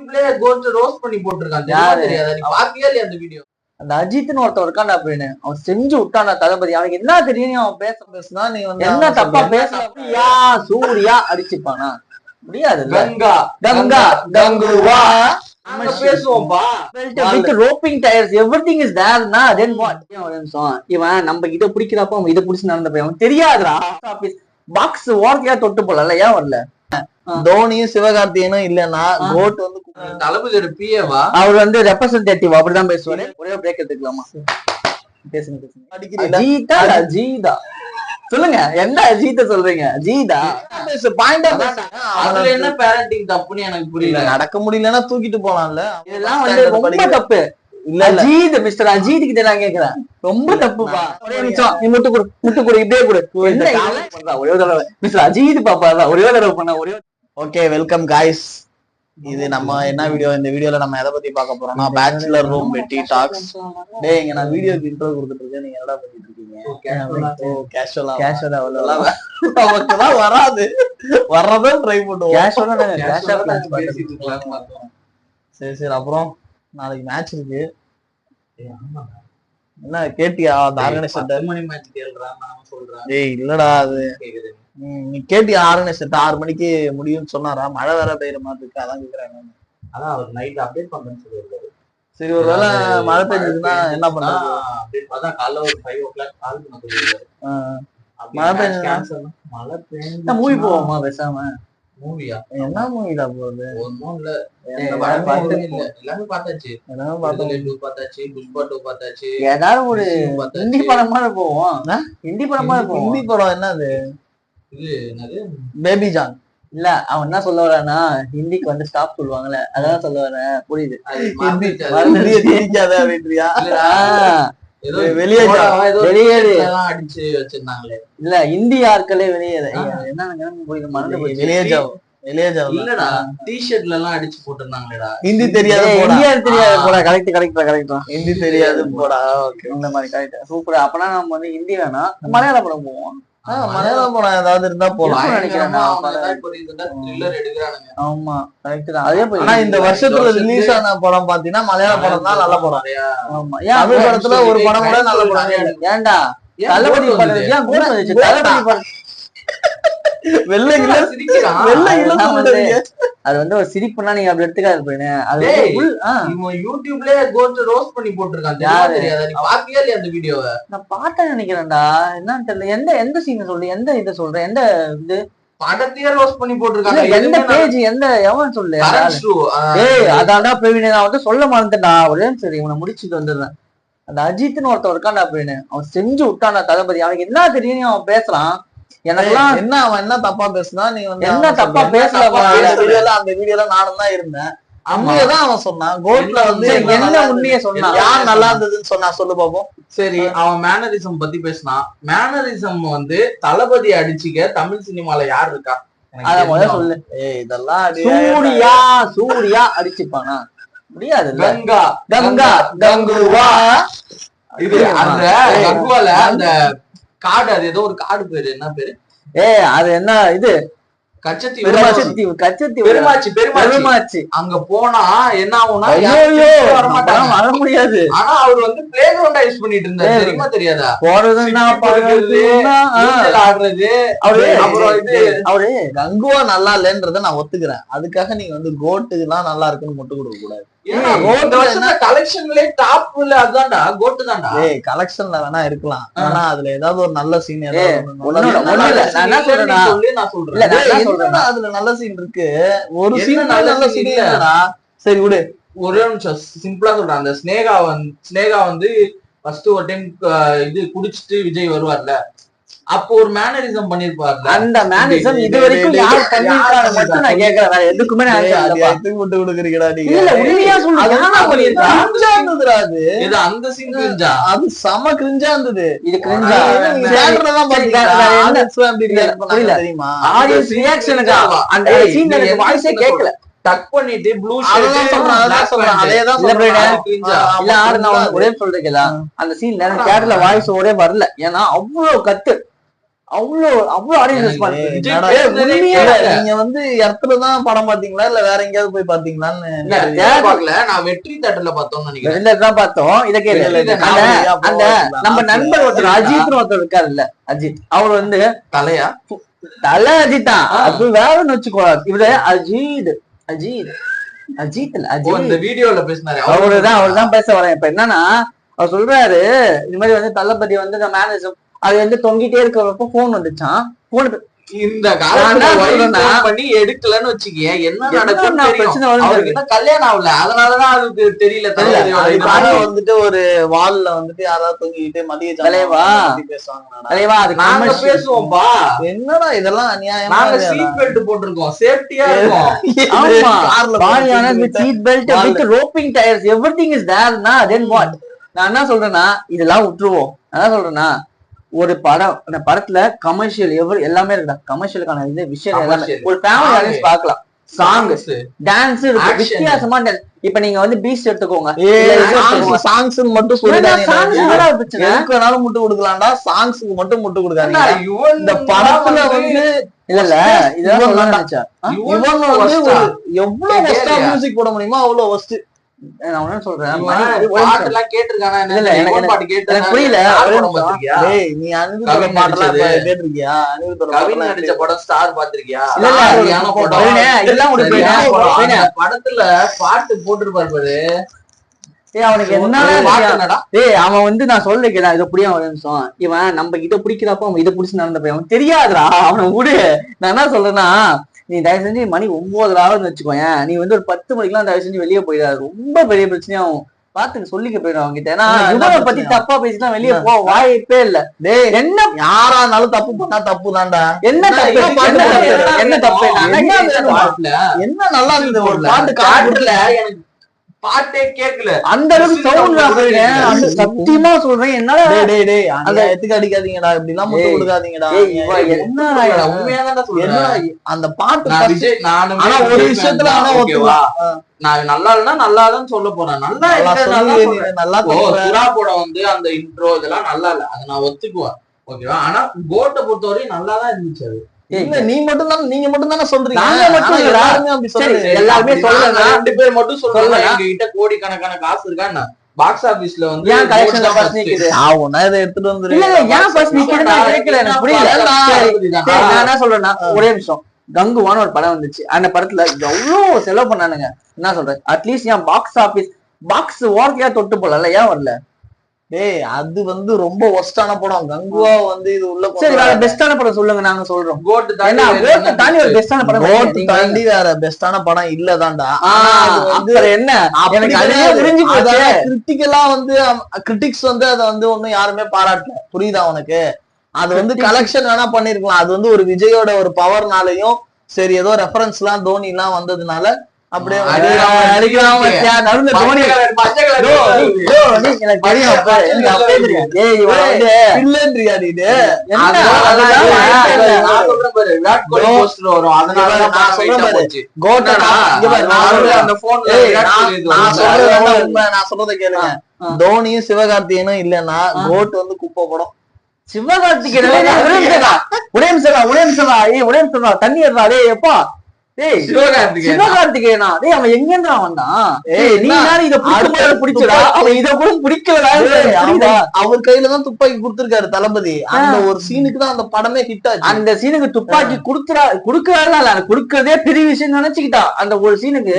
யூடியூப்லயே code roast பண்ணி போட்டுருக்கான். தெரியாதா? நீ பாத்தியா இல்லையா அந்த வீடியோ? அந்த அஜித்னு ஒருத்தன் இருக்கான்டா அப்படின்னு அவன் செஞ்சு விட்டான்டா தளபதி. அவனுக்கு என்ன தெரியும் அவன் பேசுனா நீ வந்து என்ன தப்பா பேசலையா சூர்யா அடிச்சுப்பானா? முடியாது. கங்கா கங்கா கங்குவா பேசுவோம்பா. ரோப்பிங் டயர்ஸ் எவ்ரிதிங் இஸ் தேர்னா தென் வாட்? ஒரு நிமிஷம் இவன் நம்ம இதை பிடிக்கிறப்ப அவன் இதை பிடிச்சி நடந்த போய் அவன் தெரியாதுடா. பாக்ஸ் ஓரத்தையா தொட்டு போல ஏன் வரல? தோனியும் சிவகார்த்திகனும் இல்லன்னா கோட் வந்து தளபதியோட பிஏவா? அவர் வந்து ரெப்ரசன்டேட்டிவ் அப்படிதான் பேசுவாரு. ஒரே பிரேக் எடுத்துக்கலாமா? பேசுங்க. அஜீதா சொல்லுங்க. எந்த அஜீத சொல்றீங்க? அஜீதா பாயிண்ட் அதுல என்ன பேரண்டிங் தப்புன்னு எனக்கு புரியல. நடக்க முடியலன்னா தூக்கிட்டு போலாம்ல. இதெல்லாம் வந்து ரொம்ப தப்பு. இல்ல அஜீத் மிஸ்டர் அஜீத் கிட்ட நான் கேக்குறேன். ரொம்ப தப்புப்பா. ஒரே நிமிஷம் நீ முட்டு கொடு இப்படியே கொடு. ஒரே தடவை மிஸ்டர் அஜீத் பாப்பா ஒரே தடவை பண்ண ஒரே. Okay welcome guys. இது நம்ம என்ன வீடியோ? இந்த வீடியோல நம்ம எதை பத்தி பார்க்க போறோம்னா பேச்சுலர் ரூம் வெட்டி டாக்ஸ். டேய் இங்க நான் வீடியோக்கு இன்ட்ரோ கொடுத்துட்டு இருக்கேன். நீங்க என்னடா பண்ணிட்டு இருக்கீங்க? கேஷுவலா நமக்குதான் வராது. வர்றதும் ட்ரை பண்ணுவோம். சரி அப்புறம் நாளைக்கு மேட்ச் இருக்கு. என்ன கேட்டியா அந்த ஆர்கனைசேஷன்? ஏய் இல்லடா அது நீ கேட்டியா ஆர்கனைசேஷன் 6 மணிக்கு முடியும்னு சொன்னாரா? மழை வேற பெய்யுற மாதிரி இருக்கு. அதான் கேக்குறாங்க. அதான் அவர் நைட் அப்டேட் பண்றேன்னு சொல்லிருக்காரு. சரி ஒருவேளை மழை பெய்ஞ்சதுன்னா என்ன பண்றது? அதான் காலைல ஒரு 5 o'clock கால் பண்ண சொல்லிருக்காரு. மழை பெய்ஞ்சா மழை பெய்ஞ்சா மூவி போவோமா பேசாம? மூவியா? என்ன மூவிடா போகுது? ஒன்னும் இல்ல. எல்லாமே பார்த்தாச்சு. பார்த்தாச்சு, புஷ்பா 2 பார்த்தாச்சு. ஏதாவது ஒரு ஹிந்தி படமா போவோம். ஹிந்தி படமா போவோம். ஹிந்தி படம் என்னது? இது என்னது? Baby John. இல்ல அவன் என்ன சொல்ல வரானா ஹிந்திக்கு வந்து ஸ்டாப் சொல்லுவாங்கல்ல அதான் சொல்ல வரேன். புரியுது. வெளியேறு அடிச்சு வச்சிருந்தாங்களே. இல்ல இந்தி ஆட்களே வெளியேறு என்ன புரியுது மறந்து போயிடுச்சு. இல்லடா டி-ஷர்ட்ல எல்லாம் அடிச்சு போட்டிருந்தாங்களேடா. ஹிந்தி தெரியாது போடா. கரெக்ட் ஹிந்தி தெரியாது போடா. ஓகே இந்த மாதிரி கரெக்ட் சூப்பர். அப்பனா நம்ம வந்து ஹிந்தி வேணா மலையாள படம் போவோம். மலையாள படம் ஏதாவது இருந்தா போலாம் நினைக்கிறேன். ஆமா கரெக்ட் தான். அதே போய் ஆனா இந்த வருஷத்துல ரிலீஸ் ஆன படம் பாத்தீங்கன்னா மலையாள படம் தான் நல்ல படம். ஆமா தமிழ் படத்துல ஒரு படம் கூட நல்ல படம். ஏன்டா தளபதி படம் ஏன் கூட வந்துச்சு? தளபதி படம் வெள்ளை அது வந்து ஒரு சிரிப்புனா நீங்க அப்படி எடுத்துக்காது போயினே. அது யூடியூப்லயே கோட் ரோஸ்ட் பண்ணி போட்டுருக்கான். தெரியாதா? நீ பாத்தியா இல்லையா அந்த வீடியோவை? நான் பார்த்தேன் நினைக்கிறேன்டா. என்னன்னு தெரியல. எந்த சீன் சொல்லு? எந்த இதை சொல்றேன்? எந்த இது படத்தையே ரோஸ்ட் பண்ணி போட்டுருக்காங்க. எந்த பேஜ் எந்த எவன் சொல்லு? ஏய் அதான்டா பிரவீன் நான் வந்து சொல்ல மறந்துட்டா. ஒரே சரி இவனை முடிச்சுட்டு வந்துடுறேன். அந்த அஜித்னு ஒருத்தன் இருக்கான்டா அப்படின்னு அவன் செஞ்சு விட்டான்டா தளபதி. அவனுக்கு என்ன தெரியும் அவன் பேசலாம். எனக்கெல்லாம் என்ன அவன் என்ன தப்பா பேசுனா நீ வந்து என்ன தப்பா பேசல. அந்த வீடியோல நானும் தான் இருந்தேன். உண்மையதான் அவன் சொன்னான். கோட்ல வந்து என்ன உண்மையை சொன்னான்? யார் நல்லா இருந்ததுன்னு சொன்னா சொல்லு பாப்போம். சரி அவன் மேனரிசம் பத்தி பேசினான். மேனரிசம் வந்து தளபதி அடிச்சுக்க தமிழ் சினிமால யார் இருக்கா? அத முதல்ல சொல்லு. இதெல்லாம் சூர்யா அடிச்சுப்பானா? முடியாது. கங்கா கங்கா கங்குவா இது அந்த கங்குவால அந்த காடு. அது ஏதோ ஒரு காடு பேரு. என்ன பேரு? அது என்ன இது? பெருமாச்சி. அங்க போனா என்ன ஆகும்னா வர முடியாது. ஆனா அவர் வந்து பிளே கிரவுண்டா யூஸ் பண்ணிட்டு இருந்தாரு. தெரியுமா தெரியாதா? போறது ஆடுறது. அவரு கங்குவா நல்லா இல்லைன்றத நான் ஒத்துக்கிறேன். அதுக்காக நீங்க வந்து கோட்டுக்கு எல்லாம் நல்லா இருக்குன்னு மட்டும் கொடுக்க கூடாது. கலெக்ஷன்லயே டாப்ல அதுதான்டா கோட்டு தான்டா. கலெக்ஷன்ல வேணா இருக்கலாம். ஆனா அதுல ஏதாவது ஒரு நல்ல சீன் அதுல நல்ல சீன் இருக்கு. ஒரு சீன் நல்ல சீன் இல்லடா. சரி விடு. ஒரே நிமிஷம் சிம்பிளா சொல்றேன். அந்த ஸ்னேகா வந்து ஃபர்ஸ்ட் ஒரு டைம் இது குடிச்சிட்டு விஜய் வருவார்ல அப்போ ஒரு மேனரிசம் பண்ணிருப்பாரு. அந்த மேனரிசம் இது வரைக்கும் யார் பண்ணிருக்காங்க மட்டும் நான் கேக்குறேன். எதுக்குமே முட்டு கொடுக்குறீங்கடா நீங்க. இல்ல உண்மையா சொல்லுங்க. அந்த சீன் கிரிஞ்சா? அது செம கிரிஞ்சா இருந்தது. இது கிரிஞ்சா புரியல தெரியுமா? ஆடியன்ஸ் ரியாக்ஷனுக்கு அந்த சீன் எனக்கு வாய்ஸே கேட்கல. டக் பண்ணிட்டு ப்ளூ ஒரே சொல்றீங்களா? அந்த சீன்ல தியேட்டர்ல வாய்ஸ் ஒரே வரல. ஏன்னா அவ்வளவு கத்து அவ்வளவு ஆடியன்ஸ் நீங்க வந்து இடத்துலதான் படம் பாத்தீங்களா இல்ல வேற எங்கேயாவது போய் பாத்தீங்களான்னு? நான் வெற்றி தேட்டர்ல பார்த்தோம்னு நினைக்கிறேன். பார்த்தோம். இதை கேட்டு அந்த நம்ம நண்பர் ஒருத்தர் அஜித்னு ஒருத்தர் இருக்காரு இல்ல, அஜித், அவர் வந்து தலை அஜித் தான், அது வேறன்னு வச்சுக்கோ. இவரு அஜித் இல்ல இந்த வீடியோல பேசினாரு, அவருதான் பேச வரேன். இப்ப என்னன்னா அவர் சொல்றாரு இந்த மாதிரி வந்து தளபதி வந்து இந்த மேனேஜர் அது வந்து தொங்கிட்டே இருக்கிறப்ப போன் வந்துச்சான். போன் இந்த காலத்துல பண்ணி எடுக்கலன்னு வச்சுக்கிய என்ன நடக்கும், கல்யாணம் ஆகல, அதனாலதான் அதுக்கு தெரியல. வந்துட்டு ஒரு வால்ல வந்துட்டு யாராவது தொங்கிட்டு மதிய பேசுவோம்பா. என்னடா இதெல்லாம் அநியாயம். நாங்க சீட் பெல்ட் போட்டிருக்கோம், சேஃப்டியா இருக்கும். Seat belt with roping tyres everything is தேர்னா தென் வாட். நான் என்ன சொல்றேன்னா இதெல்லாம் விட்டுருவோம். நான் சொல்றேன்னா ஒரு படம், அந்த படத்துல கமர்ஷியல் எல்லாமே இருக்கா, கமர்ஷியலுக்கான இது விஷயம் எல்லாமே ஒரு ஃபேமிலி ஆடியன்ஸ் பார்க்கலாம். சாங்ஸ், டான்ஸ் இருக்கு, வித்தியாசமா டான்ஸ். இப்ப நீங்க வந்து பீச் எடுத்துக்கோங்க, சாங்ஸ் மட்டும் சொல்லிடாதீங்க, முட்டு கொடுக்கலாம்டா, சாங்ஸ்க்கு மட்டும் முட்டு கொடுக்காதீங்க. இந்த படத்துல வந்து இல்ல இதெல்லாம் நினைச்சா இவன் வந்து எவ்வளவு ஒஸ்டா மியூசிக் போட முடியுமோ அவ்வளவு ஒஸ்ட். நான் சொல்றேன் புரியல. நீ அனுபவ பாட்டெல்லாம் கேட்டிருக்கியா? கவின் நடிச்ச படம் ஸ்டார் பாத்திருக்கியா? படத்துல பாட்டு போட்டுருப்பாரு. அவனுக்கு என்ன அவன் வந்து நான் சொல்லிக்கிறேன் இதை புரியும் ஒரு நிமிஷம். இவன் நம்ம இதை பிடிக்கிறப்ப அவன் இதை பிடிச்சு நடந்த போய் அவன் தெரியாதுடா, அவனை விடு. நான் என்ன சொல்றேன்னா நீ தயவு செஞ்சு மணி 9 வச்சுக்கோயேன், நீ வந்து ஒரு 10 மணிக்கெல்லாம் தயவு செஞ்சு வெளியே போயிடாது, ரொம்ப பெரிய பிரச்சனையாகும். பாத்துக்கு சொல்லிக்க போயிடும் அவங்க கிட்ட. ஏன்னா இவனை பத்தி தப்பா பேசிதான் வெளியே போக வாய்ப்பே இல்ல. என்ன யாரானாலும் தப்பு பண்ணா தப்பு தான்டா. என்ன தப்பு என்ன தப்பு என்ன நல்லா இருந்தது ஒரு பாட்டு காட்டுல எனக்கு பாட்டே கேட்கல, அந்த அளவுக்கு சவுண்ட். சத்தியமா சொல்றேன், என்னால எத்துக்கு அடிக்காதீங்கடா, இப்படி எல்லாம் முட்டு கொடுக்காதீங்கடா. உண்மையாதான் சொல்றேன். அந்த பாட்டு விஜய் நானும் ஒரு விஷயத்துல நான் நல்லா இல்லைன்னா நல்லாதான் சொல்ல போறேன். நல்லா சுறா படம் வந்து அந்த இன்ட்ரோ இதெல்லாம் நல்லா இல்ல, அதை நான் ஒத்துக்குவேன், ஓகேவா. ஆனா கோட்டை பொறுத்தவரையும் நல்லாதான் இருந்துச்சு. அது நீ மட்டும் தான், நீங்க மட்டும் தானே சொல்றீங்க, எல்லாருமே சொல்லுங்க. 2 பேர் மட்டும் சொல்றாங்க. எங்க கிட்ட கோடிக்கணக்கான காசு இருக்கா, பாக்ஸ் ஆபீஸ்ல வந்து எடுத்துட்டு வந்து என்ன சொல்றேன்னா ஒரே நிமிஷம். கங்குவான ஒரு படம் வந்துச்சு, அந்த படத்துல எவ்வளவு செலவு பண்ணானுங்க. என்ன சொல்றேன், அட்லீஸ்ட் ஏன் பாக்ஸ் ஆபீஸ் பாக்ஸ் ஓரத்தையா தொட்டு போல, ஏன் வரல? அது வந்து ரொம்ப ஒஸ்டான படம். கங்குவா வந்து இது உள்ள பெஸ்டான படம் சொல்லுங்க, நாங்க சொல்றோம். கோட் தாண்டி ஒரு பெஸ்டான படம், கோட் தாண்டி வேற பெஸ்டான படம் இல்லதான்டா. என்ன எனக்கு அதே புரிஞ்சு போச்சு. கிரிட்டிக்கலா வந்து கிரிட்டிக்ஸ் வந்து அதை வந்து ஒண்ணும் யாருமே பாராட்டல, புரியுதா உனக்கு? அது வந்து கலெக்ஷன் வேணா பண்ணிருக்கலாம். அது வந்து ஒரு விஜயோட ஒரு பவர்னாலையும் சரி, ஏதோ ரெஃபரன்ஸ் எல்லாம் தோனி எல்லாம் வந்ததுனால அப்படியே நான் சொல்றதை கேளுங்க, தோனியும் சிவகார்த்திகேயனும் இல்லன்னா கோட் வந்து குப்பை படம். சிவகார்த்திகேயன் தண்ணி எப்பா சிவகார்த்திகேயனா அவன் எங்கேன்றா வந்தான்? அவர் கையிலதான் துப்பாக்கி கொடுத்திருக்காரு தளபதி. அந்த ஒரு சீனுக்கு தான் அந்த படமே ஹிட் ஆச்சு. அந்த சீனுக்கு துப்பாக்கி குடுக்கறாரு, குடுக்கறதே பெரிய விஷயம் நினைச்சுக்கிட்டான். அந்த ஒரு சீனுக்கு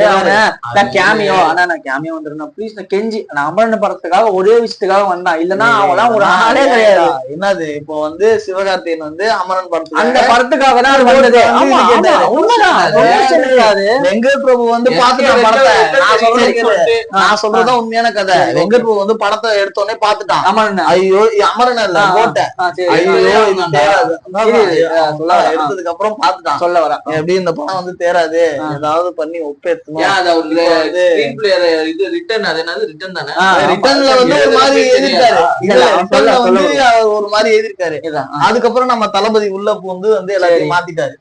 கேமியோ, ஆனா நான் கேமியோ வந்துருந்தேன் ப்ளீஸ், நான் கெஞ்சி நான் அமரன் படத்துக்காக ஒரே விஷயத்துக்காக வந்தான், இல்லன்னா அவெல்லாம் ஒரு ஆளே கிடையாது. என்னது இப்போ வந்து சிவகார்த்திகேயன் வந்து அமரன் படத்துக்கு அந்த படத்துக்காக தான் அது வந்தது. வெங்கட் பிரபு வந்து நான் சொல்றதுதான் உண்மையான கதை. வெங்கட் பிரபு வந்து படத்தை எடுத்தோடனே பாத்துட்டான். ஐயோ அமரன் இல்ல கோட்டை, ஐயோ எடுத்ததுக்கு அப்புறம் பாத்துட்டான். சொல்ல வர எப்படி இந்த படம் வந்து தேராது, ஏதாவது பண்ணி ஒப்பேத்தணும். ரிட்டர்ன்ல வந்து ஒரு மாதிரி எழுதிருக்காரு, ஒரு மாதிரி எழுதிருக்காரு. அதுக்கப்புறம் நம்ம தளபதி உள்ள பூந்து வந்து எல்லாத்தையும் மாத்திட்டாரு.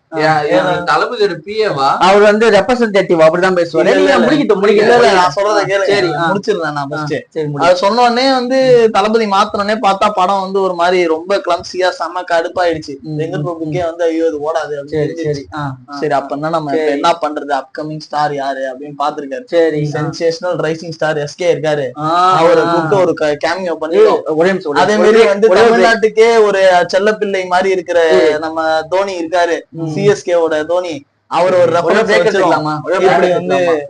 தளபதியோட பிஏ ஓகேவா, அவர் வந்து ரெப்ரசன்டேட்டிவ் அப்படிதான் பேசுவாரு. நீங்க முடிக்கல நான் சொல்றத கேளு. சரி முடிச்சிருந்தேன் நான் ஃபர்ஸ்ட். சரி அது சொன்ன உடனே வந்து தளபதி மாத்தினே பார்த்தா படம் வந்து ஒரு மாதிரி ரொம்ப கிளம்சியா செம்ம கடுப்பாயிடுச்சு. வெங்கட் பிரபுக்கே வந்து ஐயோ இது ஓடாது அப்படின்னு. சரி அப்ப நம்ம என்ன பண்றது, அப்கமிங் ஸ்டார் யாரு அப்படின்னு பாத்துருக்காரு. சரி சென்சேஷனல் ரைசிங் ஸ்டார் எஸ்கே இருக்காரு. அவரை கூப்பிட்டு ஒரு கேமியோ பண்ணி அதே மாதிரி வந்து தமிழ்நாட்டுக்கே ஒரு செல்லப்பிள்ளை மாதிரி இருக்கிற நம்ம தோனி இருக்காரு, சிஎஸ்கே ஓட தோனி. அவர் ஒரு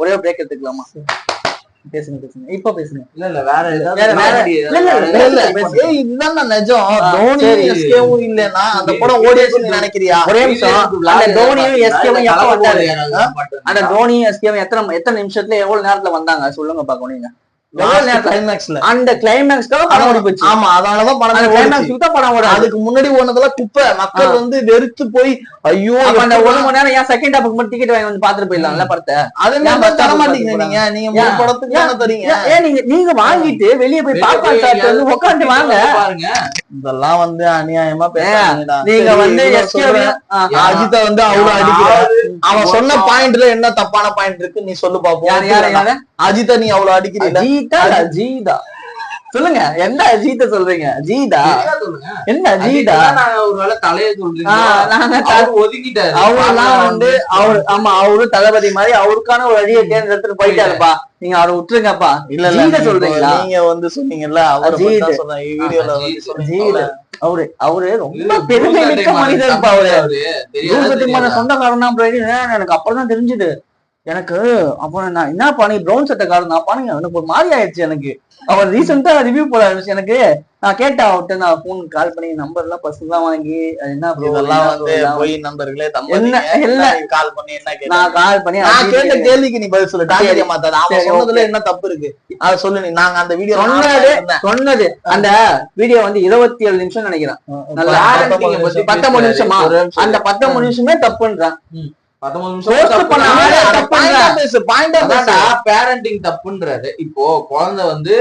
ஒரே பிரேக் எடுத்துக்கலாமா? பேசுங்க இப்ப பேசுங்க. இல்ல வேற இதுதான் நிஜம். தோனி எஸ்கேவும் இல்லன்னா அந்த படம் ஓடிச்சுன்னு நினைக்கிறியா? ஒரே நிமிஷம். தோனியும் எஸ்கேவும் எப்ப வந்தாரு? அந்த தோனியும் எஸ்கேவும் எத்தனை நிமிஷத்துல எவ்வளவு நேரத்துல வந்தாங்க சொல்லுங்க பாக்கணும். நீங்க அந்த கிளைமேக்ஸ்க்காக படம் ஓடி போச்சு. ஆமா அதனாலதான் படம் ஓட. அதுக்கு முன்னாடி ஓனதெல்லாம் குப்பை. மக்கள் வந்து வெறுத்து போய் ஐயோ அந்த 1 மணி நேரம் ஏன் செகண்ட் ஹாஃப்க்கு மட்டும் டிக்கெட் வாங்கி வந்து பாத்துட்டு போயிடலாம்ல படத்தை. அதே தர மாட்டீங்க நீங்க படத்துக்கு தானே தரீங்க. நீங்க வாங்கிட்டு வெளியே போய் பாப்பா வந்து உட்காந்து வாங்க பாருங்க. இதெல்லாம் வந்து அநியாயமா பேசுறாங்கடா. நீங்க வந்து அஜித்தை வந்து அவ்வளவு அடிக்கிறாரு. அவன் சொன்ன பாயிண்ட்ல என்ன தப்பான பாயிண்ட் இருக்கு நீ சொல்லு பாப்போம். அஜித்தை நீ அவ்வளவு அடிக்கிறீங்க. ஜீதா சொல்லுங்க. என்ன அஜித்த சொல்றீங்க? ஜீதா என்ன ஜீதா? ஒருவேளை தலைய சொல்றீங்க. ஒதுக்கிட்டாரு. அவரெல்லாம் வந்து அவரு தளபதி மாதிரி அவருக்கான ஒரு வழியை தேர்ந்தெடுத்துட்டு போயிட்டாருப்பா. நீங்க அவரை விட்டுருங்கப்பா. இல்ல சொல்றீங்களா? நீங்க வந்து சொன்னீங்கல்ல அவரு ரொம்ப பெருமை மிக்க மனிதர்ப்பா. அவரு சொந்தக்காரன் எனக்கு அப்புறம் தான் தெரிஞ்சுது. எனக்கு அப்புறம் நான் என்னப்பா நீ ப்ரௌன் சட்டக்காரன் தான் பாருங்க. எனக்கு ஒரு மாதிரி ஆயிடுச்சு. எனக்கு அவர் ரீசெண்டா ரிவ்யூ போட ஆரம்பிச்சு. எனக்கு நான் கேட்டேன் அவர்கிட்ட. நான் போன் கால் பண்ணி நம்பர் எல்லாம் பர்சனலா வாங்கி என்ன இதெல்லாம் வந்து போய் நம்பர்களே கால் பண்ணி நான் கால் பண்ணி நான் கேட்ட கேள்விக்கு நீ பதில் சொல்லு. டாக்டர் மாத்தாத அவன் சொன்னதுல என்ன தப்பு இருக்கு அத சொல்லு. நாங்க அந்த வீடியோ சொன்னது அந்த வீடியோ வந்து 27 நிமிஷம் நினைக்கிறேன். 19 நிமிஷமா? அந்த 19 நிமிஷமே தப்புன்றான். 19 நிமிஷம் பேரண்டிங் தப்புன்றாரு. இப்போ குழந்தை வந்து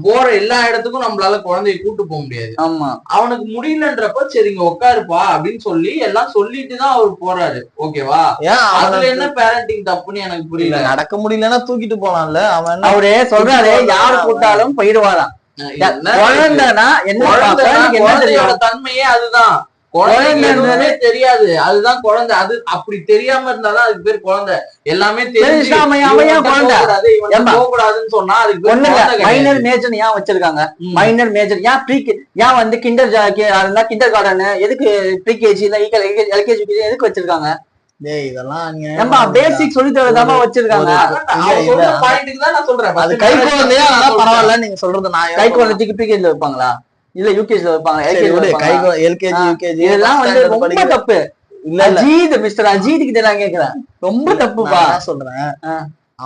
போற எல்லா இடத்துக்கும் நம்மளால குழந்தைய கூட்டு போக முடியாது. ஆமா அவனுக்கு முடியலன்றப்ப சரிங்க உட்காருப்பா அப்படின்னு சொல்லி எல்லாம் சொல்லிட்டுதான் அவர் போறாரு. ஓகேவா? அதுல என்ன பேரண்டிங் தப்புன்னு எனக்கு புரியல. நடக்க முடியலன்னா தூக்கிட்டு போலாம்ல. அவன் அவரே சொல்றாரு யாரு கூட்டாலும் போயிடுவாராம். குழந்தைனா என்ன தன்மையே அதுதான். குழந்தைன்றதே தெரியாது. அதுதான் குழந்தை. அது அப்படி தெரியாம இருந்தாதான் அதுக்கு பேர் குழந்தை. எல்லாமே போகக்கூடாதுன்னு சொன்னா அதுக்கு மைனர் மேஜர் ஏன் வச்சிருக்காங்க? மைனர் மேஜர் ஏன் ஏன் வந்து கிண்டர் கார்டன் எதுக்கு ப்ரீகேஜி எல்கேஜி எதுக்கு வச்சிருக்காங்க? இதெல்லாம் பேசிக் சொல்லி தரதாம வச்சிருக்காங்க. நான் சொல்றேன் அது கை குழந்தையா பரவாயில்ல. நீங்க சொல்றது நான் கை குழந்தைக்கு ப்ரீகேஜில வைப்பாங்களா? இல்ல யூகேஜில வைப்பாங்க. எல்கேஜி யூகேஜி இதெல்லாம் வந்து ரொம்ப தப்பு. இல்ல அஜித் மிஸ்டர் அஜித் கிட்ட நான் கேக்குறேன். ரொம்ப தப்புப்பா சொல்றேன்.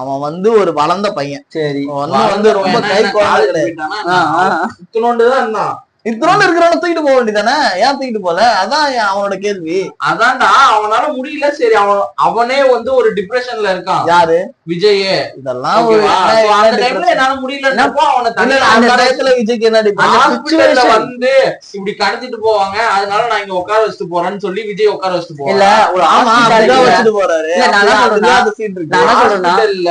அவன் வந்து ஒரு வளர்ந்த பையன். சரி வந்து ரொம்ப கை குழந்தை இருந்தான். இத்தனோண்டு இருக்கிறவன தூக்கிட்டு போக வேண்டியதானே? ஏன் தூக்கிட்டு போல? அதான் அவனோட கேள்வி. அதான்டா அவனால முடியல. சரி அவனே வந்து ஒரு டிப்ரெஷன்ல இருக்கான். யாரு? விஜய். இதெல்லாம் என்னால முடியலன்னப்போ அவனை விஜய்க்கு என்ன டிப்ரெஷன் வந்து இப்படி கடத்திட்டு போவாங்க. அதனால நான் இங்க உட்கார வச்சுட்டு போறேன்னு சொல்லி விஜய் உட்கார வச்சுட்டு போறேன். இல்ல ஒரு வச்சுட்டு போறாரு. இல்ல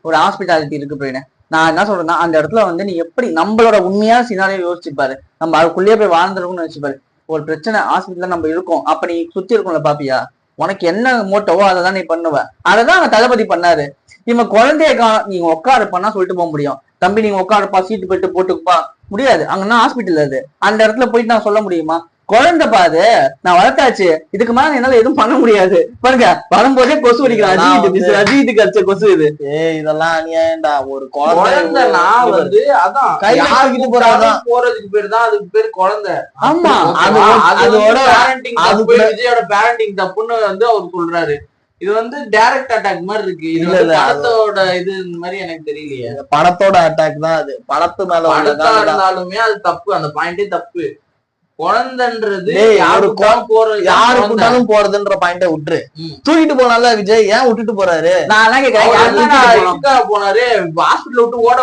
ஒரு ஹாஸ்பிட்டாலிட்டி இருக்கு போயிடு. நான் என்ன சொல்றேன்னா அந்த இடத்துல வந்து நீ எப்படி நம்மளோட உண்மையான சினாரியோ யோசிச்சுப்பாரு. நம்ம அதுக்குள்ளேயே போய் வாழ்ந்துருக்கும்னு வச்சுப்பாரு. ஒரு பிரச்சனை ஹாஸ்பிட்டல்ல நம்ம இருக்கோம். அப்ப நீ சுத்தி இருக்கும்ல பாப்பியா? உனக்கு என்ன மோட்டோவோ அதை தான் நீ பண்ணுவ. அதைதான் அந்த தளபதி பண்ணாரு. இவன் குழந்தைய நீங்க உட்காருப்பான்னா சொல்லிட்டு போக முடியும். தம்பி நீங்க உட்காருப்பா சீட்டு போயிட்டு போட்டுக்குப்பா முடியாது. அங்கன்னா ஹாஸ்பிட்டல் அது. அந்த இடத்துல போயிட்டு நான் சொல்ல முடியுமா? குழந்தை பாது நான் வளர்த்தாச்சு. இதுக்கு மேல என்னால எதுவும் பண்ண முடியாது. பாருங்க வரும்போதே கொசு அடிக்கிறான். அஜித்துக்கு அடிச்ச கொசு இது. இதெல்லாம் அநியாயம்டா. ஒரு குழந்தை வந்து அதான் கையிட்டு போறதுக்கு பேரு தான் அதுக்கு பேரு குழந்தை. ஆமா அதோட விஜயோட பேரண்டிங் தப்புன்னு வந்து அவர் சொல்றாரு. இது வந்து டைரக்ட் அட்டாக் மாதிரி இருக்கு. இது படத்தோட இது மாதிரி எனக்கு தெரியலையே. படத்தோட அட்டாக் தான் அது. படத்து மேல இருந்தாலுமே அது தப்பு. அந்த பாயிண்டே தப்பு. குழந்தைன்றது யாரு கூட்டாலும் போறதுன்ற பாயிண்ட விட்டுரு. தூக்கிட்டு போனால விஜய் ஏன் விட்டுட்டு போறாரு? நான் போனாரு ஹாஸ்பிட்டல் விட்டு ஓட.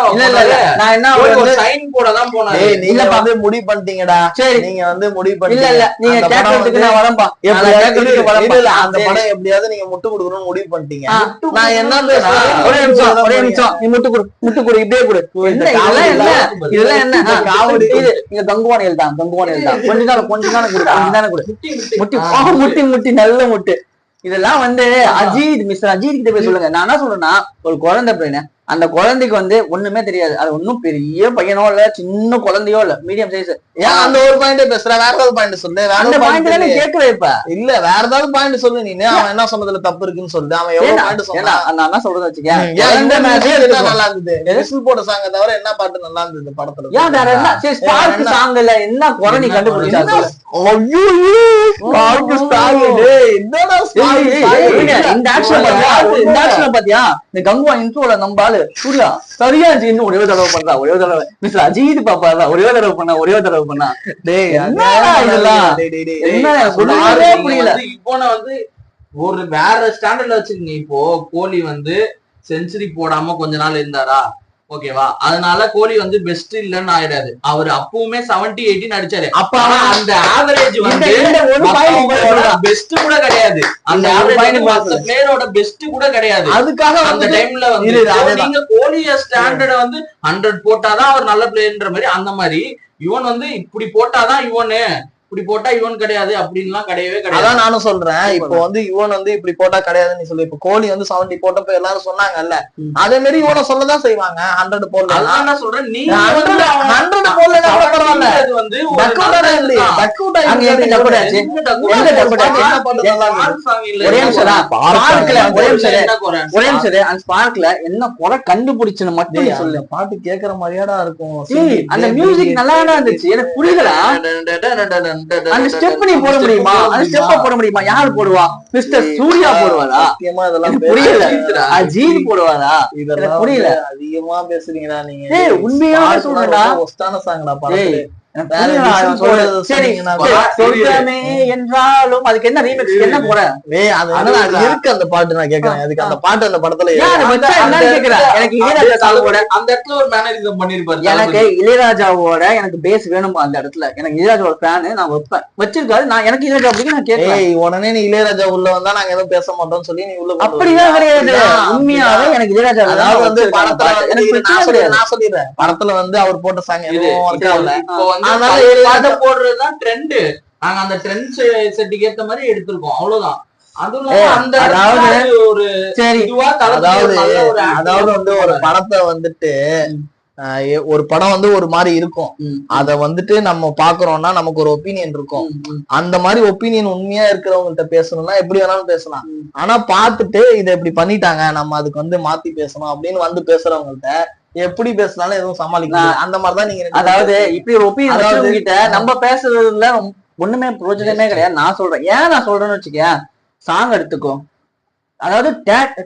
நான் என்ன சைன் போடதான் போனாரு. நீங்க வந்து முடிவு பண்ணிட்டீங்கடா. சரி நீங்க வந்து முடிவு பண்ணீங்க. இல்ல நீங்க கேட்கறதுக்கு நான் வரம்பா. அந்த படம் எப்படியாவது நீங்க முட்டு கொடுக்கணும்னு முடிவு பண்ணிட்டீங்க. நான் என்ன ஒரே நிமிஷம் நீ முட்டு கொடு இப்படியே கொடு. இதெல்லாம் என்ன காவடி? இங்க கங்குவானியல் தான் கொஞ்ச நாள் முட்டி நல்ல முட்டு. இதெல்லாம் வந்து மிஸ்டர் அஜித் கிட்ட போய் சொல்லுங்க. நான் என்ன சொல்றேன்னா, ஒரு குழந்தை பையனை, அந்த குழந்தைக்கு வந்து ஒண்ணுமே தெரியாது. அது ஒன்னும் பெரிய பையனோ இல்ல, சின்ன குழந்தையோ இல்ல, மீடியம் சைஸ். ஏன் அந்த ஒரு பாயிண்ட் பேசுற? வேற ஏதாவது பாயிண்ட் சொல்லு. அந்த பாயிண்ட் தானே கேக்குறேன் இப்ப. இல்ல வேற ஏதாவது பாயிண்ட் சொல்லு. நீ அவன் என்ன சொன்னதுல தப்பு இருக்குன்னு சொல்லு. அவன் எவ்வளவு பாயிண்ட் சொன்னான். நான் என்ன சொல்றேன் வச்சுக்கேன். நல்லா இருந்தது. விசில் போட சாங்க தவிர என்ன பாட்டு நல்லா இருந்தது படத்துல? ஏன் வேற என்ன ஸ்பார்க் சாங்ல என்ன குறை நீ கண்டுபிடிச்சா? இந்த ஆக்ஷன் பாத்தியா? இந்த கங்குவா இன்ட்ரோல நம்பாலு சூர்யா சரியா இன்னும் ஒரே தடவை பண்றா, ஒரே தடவை மிஸ்டர் அஜித் பாப்பாரா, ஒரே தடவை பண்ணா. புரியல. இப்போ வந்து ஒரு வேற ஸ்டாண்டர்ட்ல வச்சிருக்கீங்க. இப்போ கோலி வந்து செஞ்சுரி போடாம கொஞ்ச நாள் இருந்தாரா, ஓகேவா? அதனால கோலி வந்து பெஸ்ட் இல்லன்னு ஆயிடாது. அவர் அப்பவுமே 70-80 அடிச்சாரு. அப்ப அந்த ஆவரேஜ் வந்து பெஸ்ட் கூட கிடையாது. அந்த பிளேயரோட பெஸ்ட் கூட கிடையாது. அதுக்காக அந்த டைம்ல வந்து நீங்க கோலிய ஸ்டாண்டர்ட வந்து 100 போட்டாதான் அவர் நல்ல பிளேயர்ன்ற மாதிரி, அந்த மாதிரி இவன் வந்து இப்படி போட்டாதான் இவனு, இப்படி போட்டா இவன் கிடையாது அப்படின்லாம் கிடையவே கிடையாது. அதான் நானும் சொல்றேன். இப்போ வந்து இவன் வந்து இப்படி போட்டா கிடையாதுன்னு சொல்லி, இப்ப கோலி வந்து 70 போட்டப்ப எல்லாரும் சொன்னாங்கல்ல, அதே மாதிரி இவனை சொல்லதான் செய்வாங்க. 100 போடல. அதான் நான் சொல்றேன், நீங்க 100 போடல பரவாயில்ல. வந்து என்ன குறை கண்டுபிடிச்சுன்னு மட்டும் சொல்லு. பாட்டு கேக்குற மாதிரியாடா இருக்கும். அந்த மியூசிக் நல்லா இருந்துச்சு. எனக்கு புரியல. அந்த ஸ்டெப் நீ போட முடியுமா? அந்த ஸ்டெப் போட முடியுமா? யாரு போடுவா? மிஸ்டர் சூர்யா போடுவாரா? இதெல்லாம் புரியல. அஜித் போடுவாரா? இதெல்லாம் புரியல. அதிகமா பேசுறீங்களா நீங்க? உண்மையான சொல்றா. ஒஸ்டான சாங்கடா படத்துல. என்றாலும் அதுக்கு என்ன ரீமிக்ஸ் என்ன போற? இருக்கு அந்த பாட்டு. நான் கேக்குறேன், அதுக்கு அந்த பாட்டு அந்த படத்துல எனக்கு இளையராஜாவோட அந்த இடத்துல ஒரு மேனரிசம் பண்ணிருப்பாரு. எனக்கு இளையராஜாவோட எனக்கு பேஸ் வேணுமா அந்த இடத்துல? எனக்கு இளையராஜாவோட ஃபேனு நான் வைப்பேன், வச்சிருக்காரு. நான் எனக்கு இளையராஜா அப்படின்னு நான் கேட்கிறேன். உடனே நீ இளையராஜா உள்ள வந்தா நாங்க எதுவும் பேச மாட்டோம்னு சொல்லி நீ உள்ள அப்படிதான் கிடையாது. உண்மையாவே எனக்கு இளையராஜா, அதாவது வந்து படத்துல நான் சொல்லிடுறேன், படத்துல வந்து அவர் போட்ட சாங் போடுறதுதான் ட்ரெண்ட். நாங்க அந்த ட்ரெண்ட் செட்டுக்கு ஏத்த மாதிரி எடுத்திருக்கோம், அவ்வளவுதான். அதாவது வந்து ஒரு படத்தை வந்துட்டு ஒரு படம் வந்து ஒரு மாதிரி இருக்கும். அத வந்துட்டு நம்ம பாக்குறோம்னா நமக்கு ஒரு ஒப்பீனியன் இருக்கும். அந்த மாதிரி ஒப்பீனியன் உண்மையா இருக்கிறவங்கள்ட்ட பேசணும்னா எப்படி வேணாலும் பேசலாம். ஆனா பாத்துட்டு இதை இப்படி பண்ணிட்டாங்க, நம்ம அதுக்கு வந்து மாத்தி பேசணும் அப்படின்னு வந்து பேசுறவங்கள்ட்ட எப்படி பேசினாலும் எதுவும் சமாளிக்கலாம். அந்த மாதிரிதான் நீங்க, அதாவது இப்படி ஒரு ஒப்பீனியன் கிட்ட நம்ம பேசுறதுல ஒண்ணுமே பிரயோஜனமே கிடையாது. நான் சொல்றேன், ஏன் நான் சொல்றேன்னு வச்சுக்கேன். சாங் எடுத்துக்கோ, அதாவது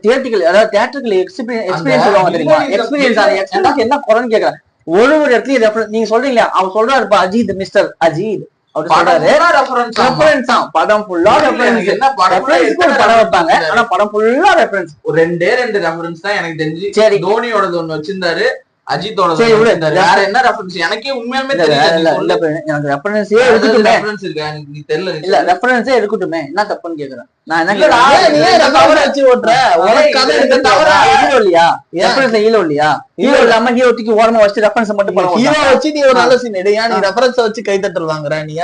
தியேட்டரிக்கல், அதாவது தியேட்டரிக்கல் எக்ஸ்பீரியன்ஸ் சொல்லுவாங்க தெரியுமா? எக்ஸ்பீரியன்ஸ் என்ன குறைன்னு கேக்குறேன். ஒரு இடத்துலயும் நீங்க சொல்றீங்களா, அவர் சொல்றாருப்பா அஜித், மிஸ்டர் அஜித் படம் ஃபுல்லா படம் வைப்பாங்க. ஆனா படம் ஃபுல்லா ரெஃபரன்ஸ். ஒரு ரெண்டே ரெஃபரன்ஸ் தான் எனக்கு தெரிஞ்சு. சரி, தோனியோடது ஒண்ணு வச்சிருந்தாரு, அஜித்தோட வேற என்ன ரெஃபரன்ஸ் எனக்கே உண்மையாலுமே தெரியல. எனக்கு ரெஃபரன்ஸே இருக்கட்டுமே, நீ தெரியல. இல்ல ரெஃபரன்ஸே இருக்கட்டுமே, என்ன தப்புன்னு கேக்குறேன். நான் என்ன வச்சு ஓட்டுற ஹீரோ இல்லையா? ரெஃபரன்ஸ் ஹீரோ இல்லையா? ஹீரோ இல்லாம ஹீரோ தூக்கி ஓரமா வச்சு ரெஃபரன்ஸ் மட்டும் பண்ணுவாங்க. ஹீரோ வச்சு நீ ஒரு நல்ல சீன் எடு, நீ ரெஃபரன்ஸ் வச்சு கைத்தட்டல் வாங்குற. நீ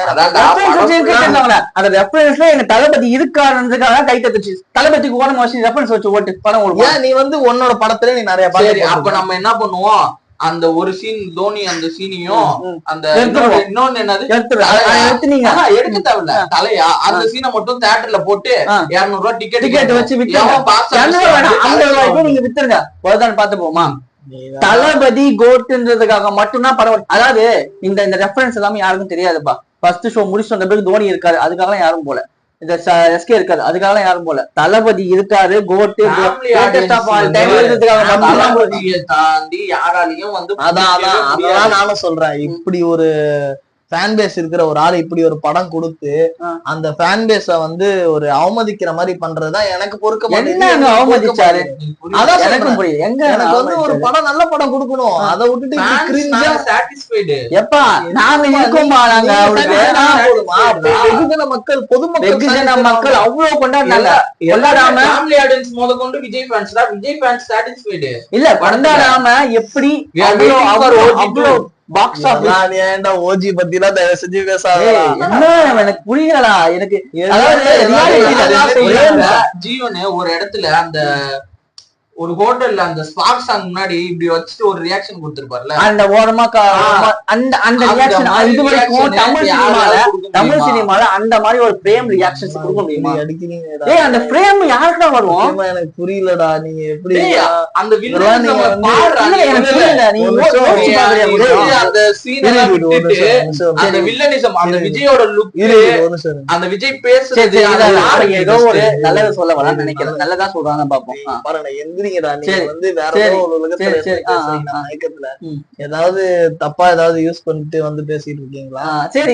அந்த ரெஃபரன்ஸ்ல எங்க தளபதி இருக்காருன்றதுக்காக கைத்தட்டுச்சு. தளபதிக்கு ஓரமா வச்சு ரெஃபரன்ஸ் வச்சு ஓட்டு படம் ஓடுவோம். நீ வந்து உன்னோட படத்துல நீ நிறைய பாட்டு. அப்ப நம்ம என்ன பண்ணுவோம், அந்த ஒரு சீன் தோனி அந்த சீனையும் அந்த இன்னொன்னு என்னது எடுக்க தேவையில்ல தலையா, அந்த சீனை மட்டும் தியேட்டர்ல போட்டு 200 ரூபாய் டிக்கெட் வச்சு நீங்க வித்துருங்க. பாத்து போமா, தளபதி கோட்டுன்றதுக்காக மட்டும்தான் படம். அதாவது இந்த ரெஃபரன்ஸ் எல்லாமே யாருக்கும் தெரியாதுப்பா. ஃபர்ஸ்ட் ஷோ முடிச்சுட்டு வந்த பிறகு தோனி இருக்காரு, அதுக்காக யாரும் போல. இந்த எஸ்கே இருக்காரு, அதுக்காக யாரும் போல. தளபதி இருக்காரு, கோட்டு தாண்டி யாராலையும் வந்து அதான் நானும் சொல்றேன். இப்படி ஒரு ஃபேன் பேஸ் இருக்கிற ஒரு ஆள் இப்படி ஒரு படம் கொடுத்து அந்த ஃபேன் பேஸ வந்து ஒரு அவமதிக்கிற மாதிரி பண்றதுதான் எனக்கு பொறுக்க மாட்டேங்குது. அவமதிச்சாரு அதான் எனக்கும் புரியுது. எனக்கு வந்து ஒரு படம் நல்ல படம் கொடுக்கணும், அதை விட்டுட்டு எப்பா நாங்க இருக்கோம்பா, நாங்க வெகுஜன மக்கள் மக்கள் அவ்வளவு கொண்டாடுறாங்க. விஜய் ஃபேன்ஸ் தான், விஜய் ஃபேன்ஸ் சாட்டிஸ்ஃபைடு இல்ல கொண்டாடாம எப்படி பாக்ஸ் ஆஃபீஸ் ஓஜி பத்திலாம் தயவு செஞ்சு பேசாத. எனக்கு புரியலடா. எனக்கு ஜீவன் ஒரு இடத்துல அந்த ஒரு ஹோட்டல்ல அந்த ஸ்பார்க் சாங் முன்னாடி இப்படி வச்சுட்டு ஒரு ரியாக்ஷன் கொடுத்திருப்பார்ல, அந்த ஓரமா அந்த ரியாக்ஷன் இது வரைக்கும் தமிழ் சினிமால அந்த மாதிரி ஒரு பிரேம் ரியாக்ஷன்ஸ் கொடுக்க முடியுமா? ஏய் அந்த பிரேம் யாருக்குதான் வரும்? எனக்கு புரியலடா. நீங்க எப்படி அந்த வில்லன் எனக்கு புரியல. நீ அந்த சீன் அந்த வில்லனிசம், அந்த விஜயோட லுக், அந்த விஜய் பேசுறது ஏதோ ஒரு நல்லது சொல்ல வரலாம்னு நினைக்கிறேன். நல்லதா சொல்றாங்க பாப்போம். பாருங்க வந்து வேற மயக்கத்துல ஏதாவது தப்பா ஏதாவது யூஸ் பண்ணிட்டு வந்து பேசிட்டு இருக்கீங்களா? சரி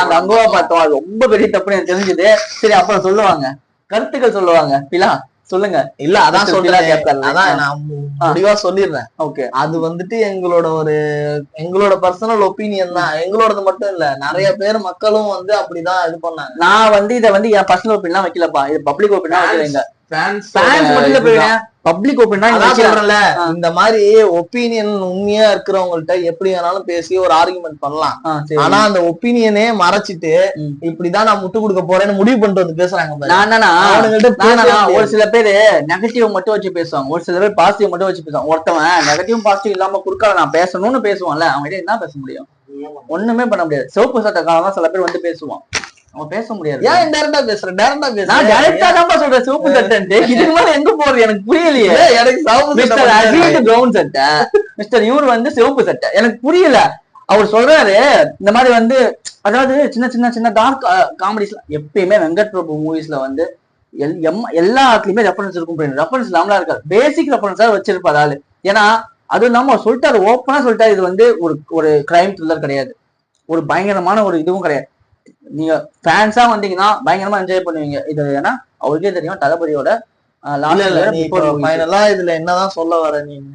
கங்குவா பார்த்தோம், அது ரொம்ப பெரிய தப்புன்னு எனக்கு தெரிஞ்சது. சரி அப்புறம் சொல்லுவாங்க, கருத்துக்கள் சொல்லுவாங்க. பிலா சொல்லுங்க. இல்ல அதான் சொல்றேன், அதான் நான் முடிவா சொல்லிடுறேன். ஓகே, அது வந்துட்டு எங்களோட பர்சனல் ஒப்பீனியன் தான். எங்களோடது மட்டும் இல்ல, நிறைய பேர் மக்களும் வந்து அப்படிதான் இது பண்ணாங்க. நான் வந்து இதை வந்து என் பர்சனல் ஒப்பீனியன் வைக்கலப்பா, இது பப்ளிக் ஒப்பீனியன் வைக்கலைங்க. பப்ளிக் ஒப்பீனியன் சொல்றேன்ல, இந்த மாதிரி ஒப்பீனியன் உண்மையா இருக்கிறவங்கள்ட்ட எப்படி வேணாலும் பேசி ஒரு ஆர்குமெண்ட் பண்ணலாம். ஆனா அந்த ஒப்பீனியனே மறைச்சிட்டு இப்படிதான் நான் முட்டு கொடுக்க போறேன்னு முடிவு பண்ணிட்டு வந்து பேசுறாங்க. ஒரு சில பேரு நெகட்டிவ் மட்டும் வச்சு பேசுவாங்க, ஒரு சில பேர் பாசிட்டிவ் மட்டும் வச்சு பேசுவாங்க. ஒருத்தவன் நெகட்டிவ் பாசிட்டிவ் இல்லாம குறுக்கால நான் பேசணும்னு பேசுவான்ல, அவங்க என்ன பேச முடியும்? ஒண்ணுமே பண்ண முடியாது. சிவப்பு சட்ட காலம் சில பேர் வந்து பேசுவான், அவன் பேச முடியாது. ஏன் இன்டைரக்டா பேசுறேன்? டைரக்டா பேசுறேன். நான் டைரக்டா தான் சொல்றேன் சிவப்பு சட்டை. இதுக்கு மேல எங்க போறது எனக்கு புரியலையே. எனக்கு மிஸ்டர் அஜித் பிரவுன் சட்டை, மிஸ்டர் இவர் வந்து சிவப்பு சட்டை, எனக்கு புரியல. அவர் சொல்றாரு இந்த மாதிரி வந்து, அதாவது சின்ன சின்ன சின்ன டார்க் காமெடிஸ் எப்பயுமே வெங்கட் பிரபு மூவிஸ்ல வந்து எல்லாத்துலயுமே ரெஃபரன்ஸ் இருக்கும். ரெஃபரன்ஸ் இல்லாமலாம் இருக்காது, பேசிக் ரெஃபரன்ஸா வச்சிருப்பாரு ஆளு. ஏன்னா அது நம்ம சொல்லிட்டாரு, ஓப்பனா சொல்லிட்டாரு, இது வந்து ஒரு கிரைம் த்ரில்லர் கிடையாது, ஒரு பயங்கரமான ஒரு இதுவும் கிடையாது. நீங்க ஃபேன்ஸா வந்தீங்கன்னா பயங்கரமா என்ஜாய் பண்ணுவீங்க இது. ஏன்னா அவருக்கே தெரியும் தளபதியோட இதுல என்னதான் சொல்ல வர நீங்க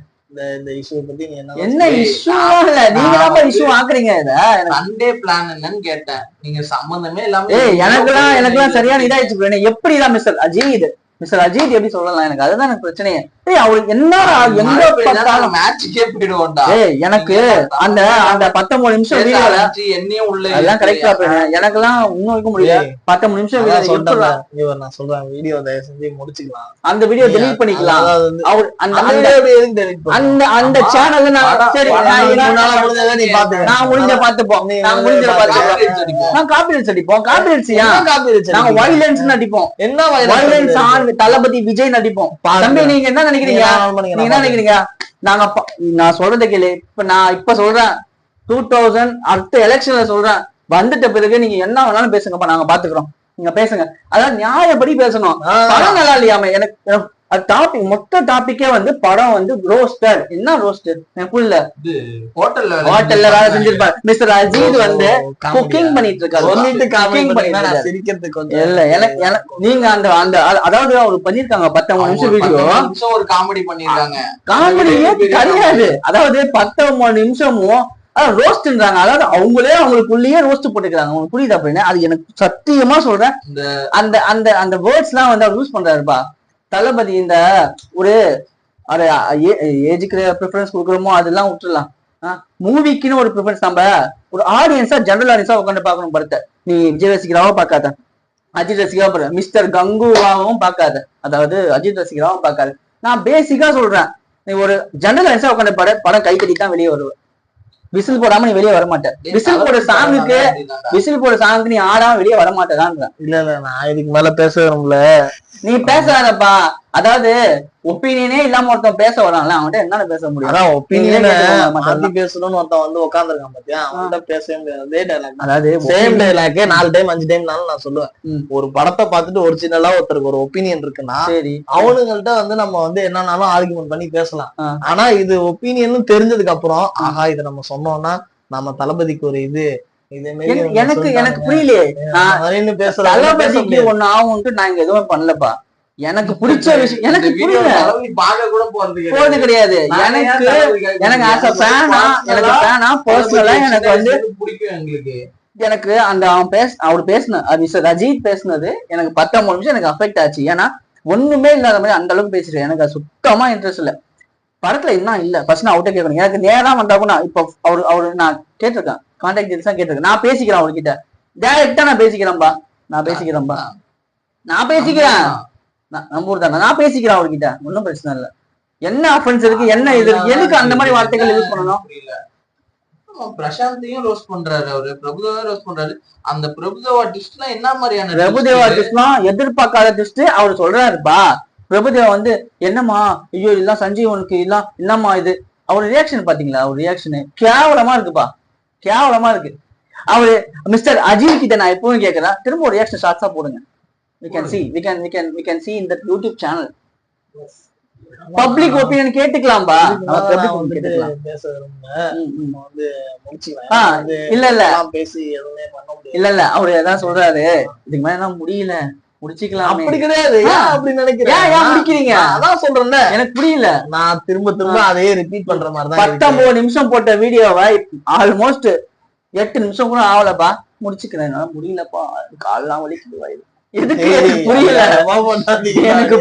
இந்த இஷ்யூ பத்தி என்ன இஷ்யூ இல்ல, நீங்க தான் இஷ்யூ ஆக்குறீங்க. இத சண்டே பிளான் என்னன்னு கேட்டேன், நீங்க சம்பந்தமே இல்லாம. எனக்குலாம் சரியான இதாயிடுச்சு. எப்படிதான் மிஸ்டர் அஜித் எப்படி சொல்லலாம்? எனக்கு அதுதான் எனக்கு பிரச்சனையே. அவருக்கு என்ன எங்க மேட்சுக்கே போயிடுவோம்டா. எனக்கு அந்த 19 நிமிஷம் வீடியோல என்னையும் உள்ள எல்லாம் கரெக்டா போயிடுவேன். எனக்கெல்லாம் இன்னும் வைக்க முடியல. 19 நிமிஷம் நான் சொல்றேன், வீடியோ தயவு செஞ்சு முடிச்சுக்கலாம், அந்த வீடியோ டெலீட் பண்ணிக்கலாம். அவர் அந்த சேனல்ல நான் முடிஞ்ச பாத்துப்போம், நான் காப்பிரைட்ஸ் அடிப்போம். காப்பிரைட்ஸ் நாங்க வைலன்ஸ் அடிப்போம். என்ன வைலன்ஸ்? தளபதி விஜய் நடிப்போம். தம்பி நீங்க என்ன நினைக்கிறீங்க? நீங்க என்ன நினைக்கிறீங்க? நான் சொல்றத கேளு. இப்ப சொல்றேன் 2000 அடுத்த எலெக்ஷன்ல சொல்றேன், வந்துட்ட பிறகு நீங்க என்ன வேணாலும் பேசுங்கப்பா, நாங்க பாத்துக்கிறோம், நீங்க பேசுங்க. அதான் நியாயப்படி பேசணும். படம் நல்லா இல்லையாம எனக்கு டாபிக், மொத்த டாபிக்கே வந்து படம் வந்து ரோஸ்டர். என்ன ரோஸ்டர் எனக்கு புரியல. ஹோட்டல்ல வேலை செஞ்சிருப்பாரு மிஸ்டர் அஜித் வந்து குக்கிங் பண்ணிட்டு இருக்காரு. இல்ல எனக்கு நீங்க அந்த அதாவது அவர் பண்ணிருக்காங்க 19 நிமிஷம் வீடியோ, ஒரு காமெடி பண்ணிருக்காங்க. காமெடியே கிடையாது, அதாவது 19 நிமிஷமும் ரோஸ்ட்ன்றாங்க. அதாவது அவங்களுக்குள்ளேயே ரோஸ்ட் போட்டுக்கிறாங்க. உங்களுக்கு புரியுது அப்படின்னு? அது எனக்கு சத்தியமா சொல்றேன். அந்த வேர்ட்ஸ் எல்லாம் வந்து அவர் யூஸ் பண்றாருப்பா. தளபதி இந்த ஒரு ஏஜுக்கு ப்ரிஃபரன்ஸ் கொடுக்குறோமோ அதெல்லாம் விட்டுலாம். மூவிக்குன்னு ஒரு ப்ரிஃபரன்ஸ், நம்ம ஒரு ஆடியன்ஸா ஜெனரல் ஆடியன்ஸா உட்காந்து பார்க்கணும் படத்தை. நீ விஜய் ரசிகராவும் பார்க்காத, அஜித் ரசிகராவும் பாரு, மிஸ்டர் கங்குவாவும் பார்க்காத, அதாவது அஜித் ரசிகராவும் பார்க்காது. நான் பேசிக்கா சொல்றேன், நீ ஒரு ஜெனரல் ஆடியன்ஸா உட்காந்து படம் கைத்தடி தான் வெளியே வருவேன். விசில் போடாம நீ வெளியே வர மாட்டேன். விசில் போட சாங்குக்கு நீ ஆடாம வெளியே வர மாட்டேதான். இல்ல நான் இதுக்கு மேல பேசணும்ல, நீ பேசாதப்பா. அதாவது ஒப்பீனியனே இல்லாம ஒருத்தன் பேச வரான்ல, அவன்கிட்ட என்ன பேச முடியும்? அதான் ஒப்பீனியனை மாத்தி பேசணும்னு ஒருத்தன் வந்து உட்காந்துருக்கான் பாத்தியா, அவன்கிட்ட பேசவே முடியாது. அதே டைலாக், அதாவது சேம் டைலாக் 4 டைம் 5 டைம்னாலும் நான் சொல்லுவேன். ஒரு படத்தை பார்த்துட்டு ஒரிஜினலா ஒருத்தருக்கு ஒரு ஒப்பீனியன் இருக்குன்னா அவனுங்கள்ட்ட வந்து நம்ம வந்து என்னன்னாலும் ஆர்குமெண்ட் பண்ணி பேசலாம். ஆனா இது ஒப்பீனியன் தெரிஞ்சதுக்கு அப்புறம் ஆஹா இதை நம்ம சொன்னோம்னா நம்ம தளபதிக்கு ஒரு இது எனக்கு புரியலையே. தளபதிக்கு ஒண்ணு ஆகும்ட்டு நான் இங்க எதுவும் பண்ணலப்பா. எனக்கு பிடிச்ச விஷயம் எனக்கு புரியல, போறது கிடையாது. எனக்கு ஆஸ் அ ஃபேனா, எனக்கு ஃபேனா பர்சனலா எனக்கு வந்து பிடிக்கும். எனக்கு அந்த அவர் பேசின மிஸ்டர் அஜித் பேசினது எனக்கு 19 நிமிஷம் எனக்கு அஃபெக்ட் ஆச்சு. ஏன்னா ஒண்ணுமே இல்லாத மாதிரி அந்த அளவுக்கு பேசிட்டேன். எனக்கு அது சுத்தமா இன்ட்ரெஸ்ட் இல்ல. படத்துல என்ன இல்ல ஃபர்ஸ்ட் நான் அவர்கிட்ட கேட்கணும். எனக்கு நேரா வந்தா கூட இப்போ அவரு நான் கேட்டிருக்கேன், கான்டாக்ட் டீடைல்ஸ் தான் கேட்டிருக்கேன். நான் பேசிக்கிறேன் அவர்கிட்ட, டைரக்டா நான் பேசிக்கிறேன்பா, நான் பேசிக்கிறேன் நம்பூர் தானே, நான் பேசிக்கிறேன் அவர்கிட்ட, ஒன்றும் பிரச்சனை இல்லை. என்ன அஃபென்ஸ் இருக்கு, என்ன இது இருக்கு, எதுக்கு அந்த மாதிரி வார்த்தைகள் யூஸ் பண்ணணும்? பிரசாந்தையும் ரோஸ் பண்றாரு, அவரு பிரபுதேவா ரோஸ் பண்றாரு. அந்த பிரபுதேவா ட்விஸ்ட்லாம் என்ன மாதிரியான பிரபுதேவா ட்விஸ்ட்லாம் எதிர்பார்க்காத ட்விஸ்ட் அவர் சொல்றாருப்பா. பிரபுதேவா வந்து என்னம்மா ஐயோ இதெல்லாம் சஞ்சீவனுக்கு எல்லாம் என்னம்மா இது, அவர் ரியாக்ஷன் பாத்தீங்களா? அவர் ரியாக்ஷன் கேவலமா இருக்குப்பா, கேவலமா இருக்கு. அவரு மிஸ்டர் அஜித் கிட்ட நான் எப்பவும் கேட்கறேன், திரும்ப ஒரு ரியாக்ஷன் ஷார்ட்ஸா போடுங்க. we can see in that YouTube channel. Public opinion கேட்டுக்கலாம்பா. இல்ல அவரு எதாவது சொல்றாரு, இதுக்கு மேல முடியல முடிச்சுக்கலாம். அப்படி கிடையாது, அப்படி நினைக்கிறேன். ஏன் முடிக்கிறீங்க? அதான் சொல்றேன்ல, எனக்கு புரியல. நான் திரும்ப அதையே ரிப்பீட் பண்ற மாதிரி தான். 19 நிமிஷம் போட்ட வீடியோவை ஆல்மோஸ்ட் 8 நிமிஷம் கூட ஆகலப்பா, முடிச்சுக்கிறேன். முடியலப்பா, காலெல்லாம் வலிக்குது. புரியல, எனக்கு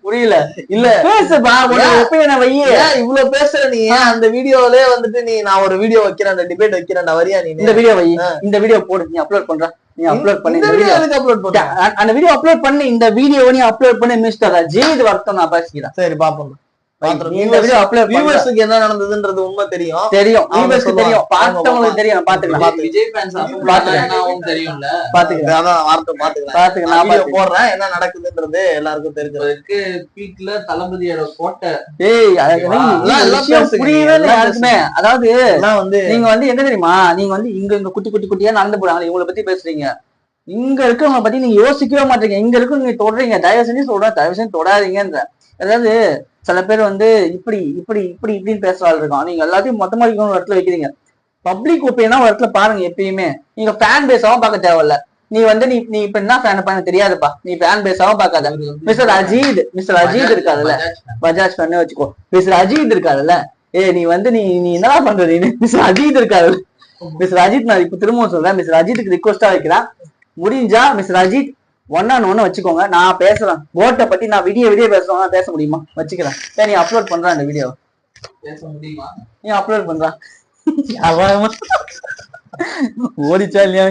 புரியல. இல்ல பேசுப்பா, ஒப்பீனியனை வையே. இவ்வளவு பேசுற நீ அந்த வீடியோலயே வந்துட்டு நான் ஒரு வீடியோ வைக்கிறேன், அந்த டிபேட் வைக்கிறேன், வரியா நீ இந்த வீடியோ வை, இந்த வீடியோ போடு, நீ அப்லோட் பண்ற, நீ அப்லோட் பண்ணி அந்த வீடியோ அப்லோட் பண்ணி, இந்த வீடியோ நீ அப்லோட் பண்ணி மிஸ்டர் அஜித் வருத்தம் நான் பேசிக்கிறேன். சரி பாப்போம். என்ன நடந்ததுன்றது உண்மை தெரியும், பார்த்தவங்களுக்கு தெரியும். பாத்துக்கலாம், விஜய் ஃபேன்ஸ் தெரியும்ல, பாத்துக்கலாம் போடுறேன். என்ன நடக்குதுன்றது எல்லாருக்கும் தெரிஞ்சதுக்கு பீக்ல தளபதியோட கோட்டை. புரியவே இல்லை யாருக்குமே. அதாவது நீங்க வந்து என்ன தெரியுமா, நீங்க வந்து இங்க குட்டி குட்டியா நடந்து போறாங்க, இவங்களை பத்தி பேசுறீங்க. இங்க இருக்கிறவங்க பத்தி நீங்க யோசிக்கவே மாட்டீங்க, இங்க இருக்க நீங்க தொடறீங்க. தயவு செஞ்சு சொல்றேன், தயவு செஞ்சு தொடாதீங்கன்ற. அதாவது சில பேர் வந்து இப்படின்னு பேசுற ஆள் இருக்கான். நீங்க எல்லாத்தையும் மொத்தமா ஒரு இடத்துல வைக்கிறீங்க. பப்ளிக் ஒப்பீனியனா ஒரு இடத்துல பாருங்க. எப்பயுமே நீங்க ஃபேன் பேஸாவும் பார்க்க தேவையில்ல. நீ வந்து நீ இப்ப என்ன ஃபேன் பண்ண தெரியாதுப்பா, நீ ஃபேன் பேஸாவும் பார்க்காத. மிஸ்டர் அஜித் இருக்காதுல்ல, பஜாஜ் ஃபேன் வச்சுக்கோ. மிஸ்டர் அஜித் இருக்காதுல்ல, நீ வந்து நீ என்னடா பண்றது? மிஸ்டர் அஜித் இருக்காது. மிஸ்டர் அஜித் நான் இப்ப திரும்பவும் சொல்றேன், மிஸ்டர் அஜித்துக்கு ரிக்வஸ்டா வைக்கிறேன். முடிஞ்சா மிஸ்டர் அஜித் 1-on-1 வச்சுக்கோங்க. நான் பேசுறேன் கோட்டை பத்தி, நான் விடிய பேசுறேன். பேச முடியுமா? வச்சுக்கிறேன். சரி, நீ அப்லோட் பண்ற அந்த வீடியோ, பேச முடியுமா? நீ அப்லோட் பண்ற. ஓடிச்சா இல்லையா?